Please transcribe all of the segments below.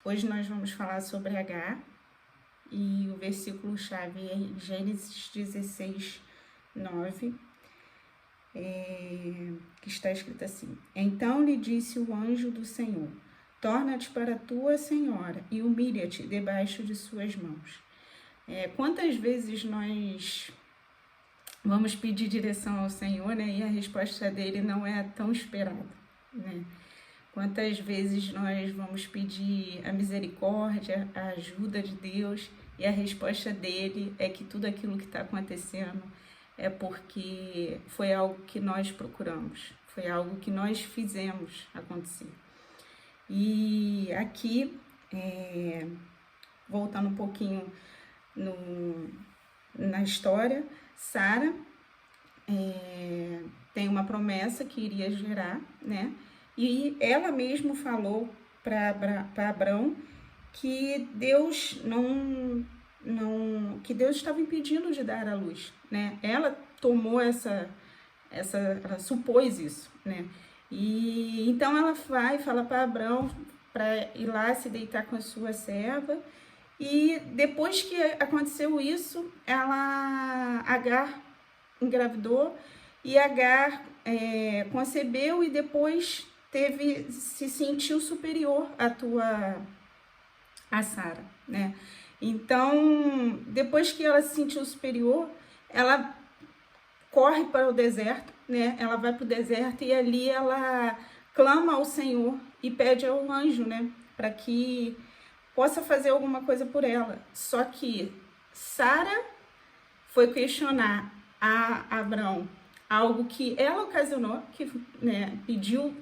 Hoje nós vamos falar sobre Agar e o versículo-chave é Gênesis 16, 9, que está escrito assim: Então lhe disse o anjo do Senhor: Torna-te para a tua senhora e humilha-te debaixo de suas mãos. Quantas vezes nós vamos pedir direção ao Senhor, né? E a resposta dele não é tão esperada, né? Quantas vezes nós vamos pedir a misericórdia, a ajuda de Deus, e a resposta dele é que tudo aquilo que está acontecendo é porque foi algo que nós procuramos, foi algo que nós fizemos acontecer. E aqui, voltando um pouquinho na história, Sara tem uma promessa que iria gerar, né? E ela mesma falou para Abrão que Deus que Deus estava impedindo de dar a luz, né? Ela tomou ela supôs isso, né? E então ela vai falar para Abrão para ir lá se deitar com a sua serva. E depois que aconteceu isso, Agar engravidou e Agar concebeu e depois se sentiu superior a Sara, né? Então, depois que ela se sentiu superior, ela corre para o deserto, né? Ela vai para o deserto e ali ela clama ao Senhor e pede ao anjo, né? Para que possa fazer alguma coisa por ela. Só que Sara foi questionar a Abrão algo que ela ocasionou, que, né,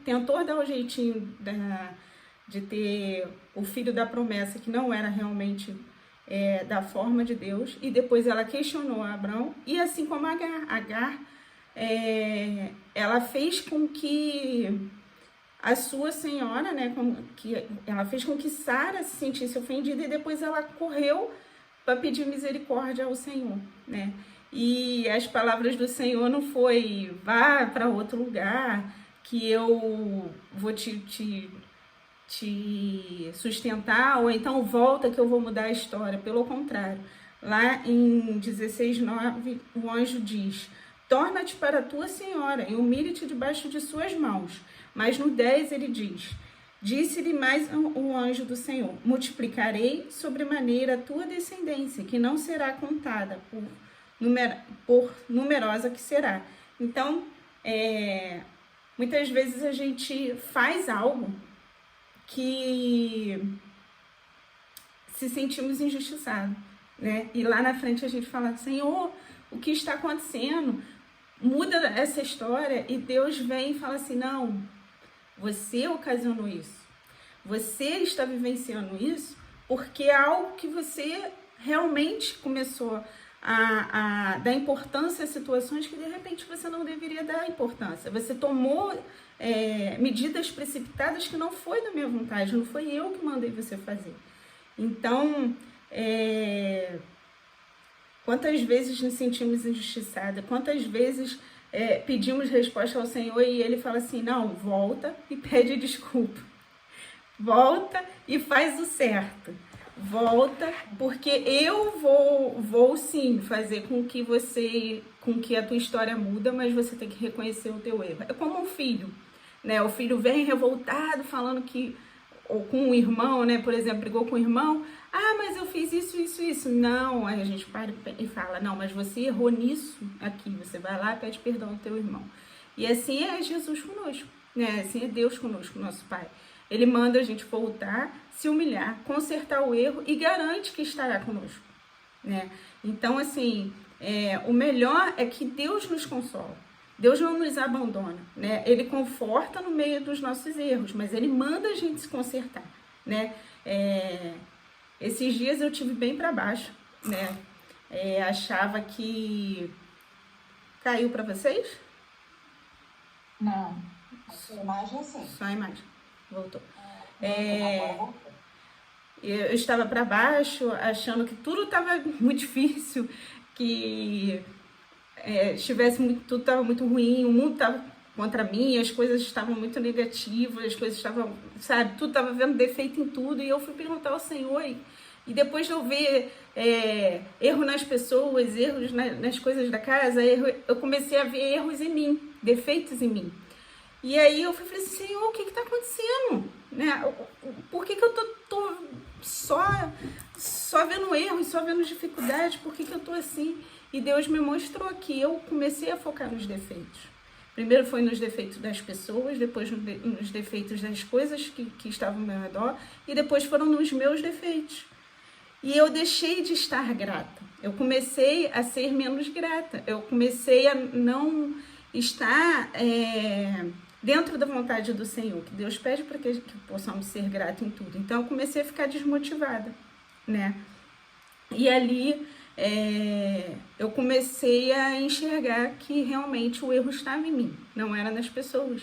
tentou dar o jeitinho de ter o filho da promessa, que não era realmente da forma de Deus, e depois ela questionou a Abrão, e assim como Agar, ela fez com que a sua senhora, né, ela fez com que Sara se sentisse ofendida, e depois ela correu para pedir misericórdia ao Senhor, né? E as palavras do Senhor não foi: vá para outro lugar, que eu vou te sustentar, ou então volta que eu vou mudar a história. Pelo contrário, lá em 16:9, o anjo diz: torna-te para a tua senhora e humilha-te debaixo de suas mãos. Mas no 10 ele diz: disse-lhe mais o anjo do Senhor: multiplicarei sobremaneira a tua descendência, que não será contada por numerosa que será. Então, muitas vezes a gente faz algo que se sentimos injustiçados, né? E lá na frente a gente fala: Senhor, o que está acontecendo? Muda essa história. E Deus vem e fala assim: não, você ocasionou isso. Você está vivenciando isso porque é algo que você realmente começou a dar importância a situações que de repente você não deveria dar importância. Você tomou medidas precipitadas que não foi da minha vontade, não foi eu que mandei você fazer. Então, quantas vezes nos sentimos injustiçadas, quantas vezes pedimos resposta ao Senhor e Ele fala assim: não, volta e pede desculpa. Volta e faz o certo. Volta, porque eu vou sim fazer com que a tua história muda, mas você tem que reconhecer o teu erro. É como um filho, né? O filho vem revoltado, falando que, ou com um irmão, né? Por exemplo, brigou com o irmão: ah, mas eu fiz isso. Não, aí a gente para e fala: não, mas você errou nisso aqui. Você vai lá e pede perdão ao teu irmão. E assim é Jesus conosco, né? Assim é Deus conosco, nosso Pai. Ele manda a gente voltar, se humilhar, consertar o erro e garante que estará conosco, né? Então, assim, o melhor é que Deus nos consola. Deus não nos abandona, né? Ele conforta no meio dos nossos erros, mas Ele manda a gente se consertar, né? Esses dias eu tive bem para baixo, né? Achava que... Caiu para vocês? Não, a sua imagem sim. Só a imagem. Voltou. Agora voltou. Eu estava para baixo, achando que tudo estava muito difícil, que tudo estava muito ruim, o mundo estava contra mim, as coisas estavam muito negativas, as coisas estavam sabe, tudo, tava vendo defeito em tudo, e eu fui perguntar ao Senhor, e depois de eu ver erro nas pessoas, erros nas coisas da casa, eu comecei a ver erros em mim, defeitos em mim. E aí eu falei assim, Senhor, o que está acontecendo? Né? Por que eu tô só vendo erros, só vendo dificuldades? Por que eu tô assim? E Deus me mostrou que eu comecei a focar nos defeitos. Primeiro foi nos defeitos das pessoas, depois nos defeitos das coisas que estavam ao meu redor, e depois foram nos meus defeitos. E eu deixei de estar grata. Eu comecei a ser menos grata. Eu comecei a não estar dentro da vontade do Senhor, que Deus pede para que possamos ser gratos em tudo. Então eu comecei a ficar desmotivada, né? E ali eu comecei a enxergar que realmente o erro estava em mim, não era nas pessoas.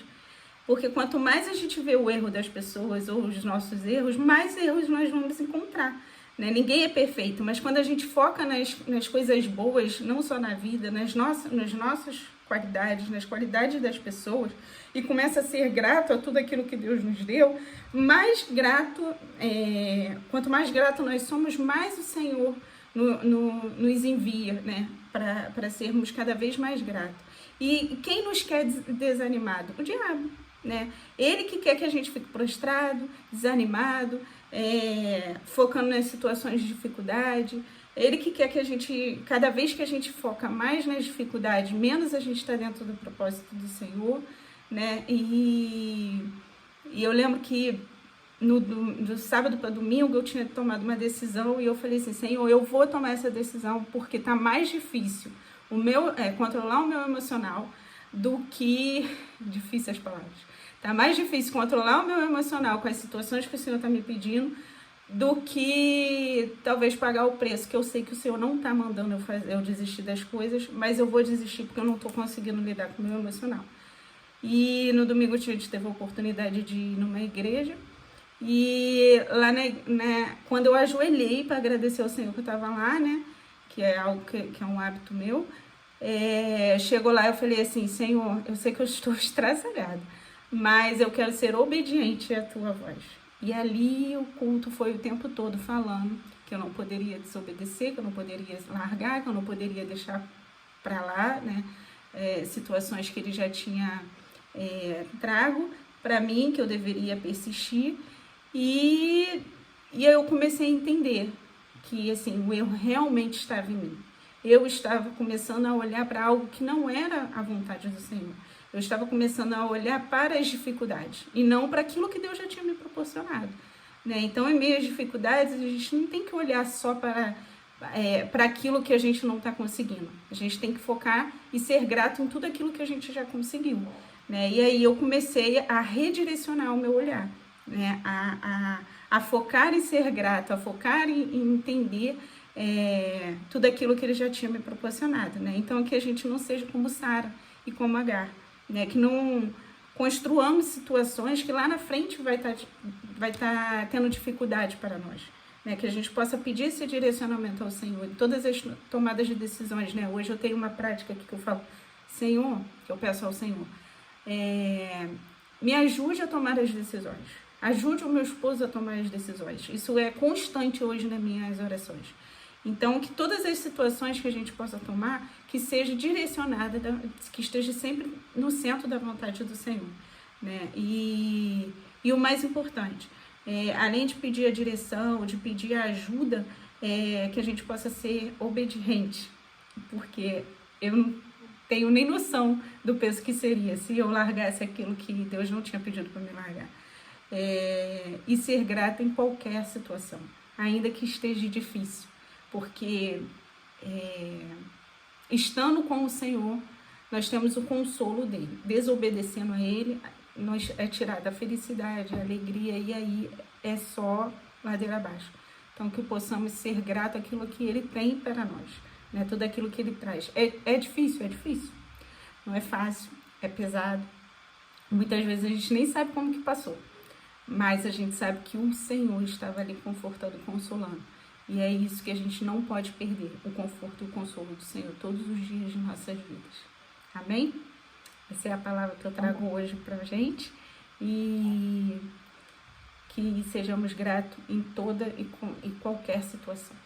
Porque quanto mais a gente vê o erro das pessoas ou os nossos erros, mais erros nós vamos encontrar. Né? Ninguém é perfeito, mas quando a gente foca nas coisas boas, não só na vida, nas nossas qualidades, nas qualidades das pessoas, e começa a ser grato a tudo aquilo que Deus nos deu, mais grato, quanto mais grato nós somos, mais o Senhor nos envia, né? Para sermos cada vez mais gratos. E quem nos quer desanimado? O diabo. Né? Ele que quer que a gente fique prostrado, desanimado, focando nas situações de dificuldade. Ele que quer que a gente, cada vez que a gente foca mais nas dificuldades, menos a gente está dentro do propósito do Senhor, né? E eu lembro que do sábado para domingo eu tinha tomado uma decisão e eu falei assim, Senhor, eu vou tomar essa decisão porque está mais difícil controlar o meu emocional do que... Difícil as palavras. Tá mais difícil controlar o meu emocional com as situações que o Senhor está me pedindo do que talvez pagar o preço, que eu sei que o Senhor não está mandando eu desistir das coisas, mas eu vou desistir porque eu não estou conseguindo lidar com o meu emocional. E no domingo a gente teve a oportunidade de ir numa igreja e lá quando eu ajoelhei para agradecer ao Senhor que eu estava lá, né, que é algo que é um hábito meu, chegou lá, eu falei assim, Senhor, eu sei que eu estou estraçalhada, mas eu quero ser obediente à tua voz. E ali o culto foi o tempo todo falando que eu não poderia desobedecer, que eu não poderia largar, que eu não poderia deixar para lá, né, situações que ele já tinha trago para mim, que eu deveria persistir. E eu comecei a entender que assim, o erro realmente estava em mim. Eu estava começando a olhar para algo que não era a vontade do Senhor. Eu estava começando a olhar para as dificuldades e não para aquilo que Deus já tinha me proporcionado. Né? Então, em meio às dificuldades, a gente não tem que olhar só para aquilo que a gente não está conseguindo. A gente tem que focar e ser grato em tudo aquilo que a gente já conseguiu. Né? E aí eu comecei a redirecionar o meu olhar, né? a focar em ser grato, a focar em entender tudo aquilo que ele já tinha me proporcionado. Né? Então, que a gente não seja como Sara e como Agar, né? Que não construamos situações que lá na frente vai tá tendo dificuldade para nós. Né? Que a gente possa pedir esse direcionamento ao Senhor em todas as tomadas de decisões. Né? Hoje eu tenho uma prática aqui que eu falo, Senhor, que eu peço ao Senhor, me ajude a tomar as decisões. Ajude o meu esposo a tomar as decisões. Isso é constante hoje nas minhas orações. Então, que todas as situações que a gente possa tomar, que seja direcionada, que esteja sempre no centro da vontade do Senhor. Né? E o mais importante, além de pedir a direção, de pedir a ajuda, que a gente possa ser obediente. Porque eu não tenho nem noção do peso que seria se eu largasse aquilo que Deus não tinha pedido para me largar. E ser grata em qualquer situação, ainda que esteja difícil. Porque estando com o Senhor, nós temos o consolo dele. Desobedecendo a ele, nós é tirada a felicidade, a alegria, e aí é só ladeira abaixo. Então, que possamos ser gratos àquilo que ele tem para nós, né? Tudo aquilo que ele traz. É difícil, não é fácil, é pesado. Muitas vezes a gente nem sabe como que passou, mas a gente sabe que o Senhor estava ali confortando e consolando. E é isso que a gente não pode perder, o conforto e o consolo do Senhor todos os dias de nossas vidas. Amém? Essa é a palavra que eu trago hoje pra gente. E que sejamos gratos em toda e qualquer situação.